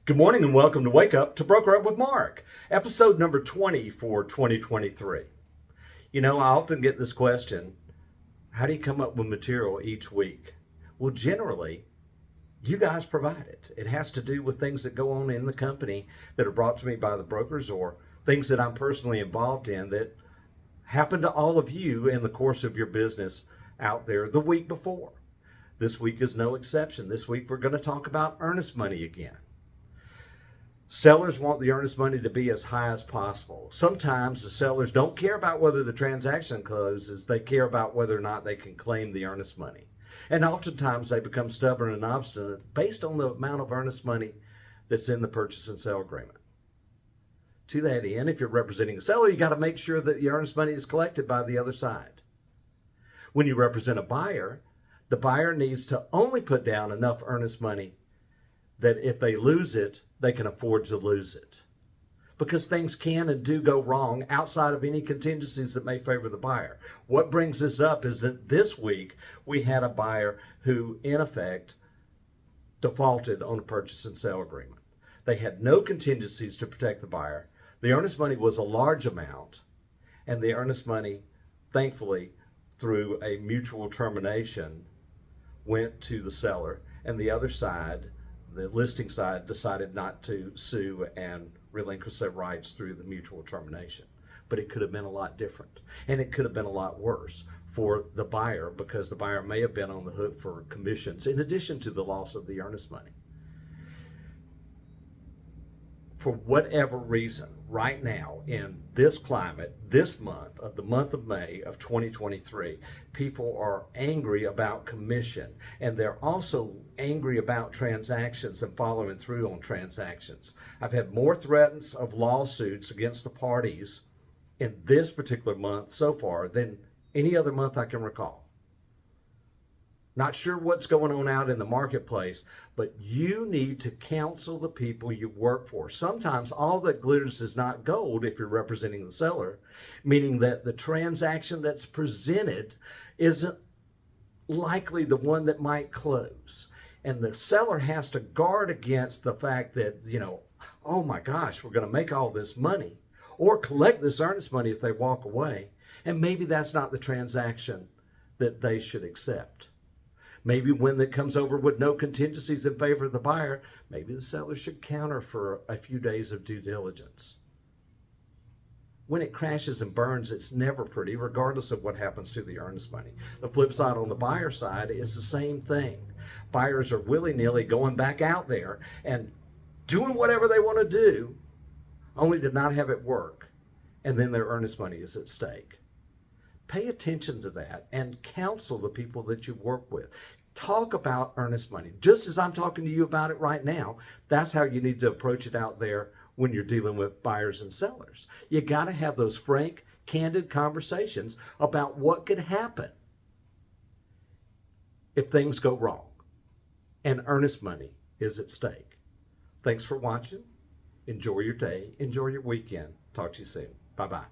Good morning and welcome to Wake Up to Broker Up with Mark, episode number 20 for 2023. I often get this question, how do you come up with material each week? Well, generally, you guys provide it. It has to do with things that go on in the company that are brought to me by the brokers or things that I'm personally involved in that happen to all of you in the course of your business out there the week before. This week is no exception. This week we're going to talk about earnest money again. Sellers want the earnest money to be as high as possible. Sometimes the sellers don't care about whether the transaction closes, they care about whether or not they can claim the earnest money. And oftentimes they become stubborn and obstinate based on the amount of earnest money that's in the purchase and sale agreement. To that end, if you're representing a seller, you got to make sure that the earnest money is collected by the other side. When you represent a buyer, the buyer needs to only put down enough earnest money that if they lose it, they can afford to lose it. Because things can and do go wrong outside of any contingencies that may favor the buyer. What brings this up is that this week we had a buyer who, in effect, defaulted on a purchase and sale agreement. They had no contingencies to protect the buyer. The earnest money was a large amount, and the earnest money, thankfully, through a mutual termination, went to the seller, and the other side, the listing side, decided not to sue and relinquish their rights through the mutual termination. But it could have been a lot different, and it could have been a lot worse for the buyer because the buyer may have been on the hook for commissions in addition to the loss of the earnest money. For whatever reason, right now in this climate, this month of the month of May of 2023, people are angry about commission, and they're also angry about transactions and following through on transactions. I've had more threats of lawsuits against the parties in this particular month so far than any other month I can recall. Not sure what's going on out in the marketplace, but you need to counsel the people you work for. Sometimes all that glitters is not gold if you're representing the seller, meaning that the transaction that's presented isn't likely the one that might close. And the seller has to guard against the fact that, oh my gosh, we're going to make all this money or collect this earnest money if they walk away. And maybe that's not the transaction that they should accept. Maybe when it comes over with no contingencies in favor of the buyer, maybe the seller should counter for a few days of due diligence. When it crashes and burns, it's never pretty, regardless of what happens to the earnest money. The flip side on the buyer side is the same thing. Buyers are willy-nilly going back out there and doing whatever they want to do, only to not have it work, and then their earnest money is at stake. Pay attention to that and counsel the people that you work with. Talk about earnest money. Just as I'm talking to you about it right now, that's how you need to approach it out there when you're dealing with buyers and sellers. You got to have those frank, candid conversations about what could happen if things go wrong and earnest money is at stake. Thanks for watching. Enjoy your day. Enjoy your weekend. Talk to you soon. Bye-bye.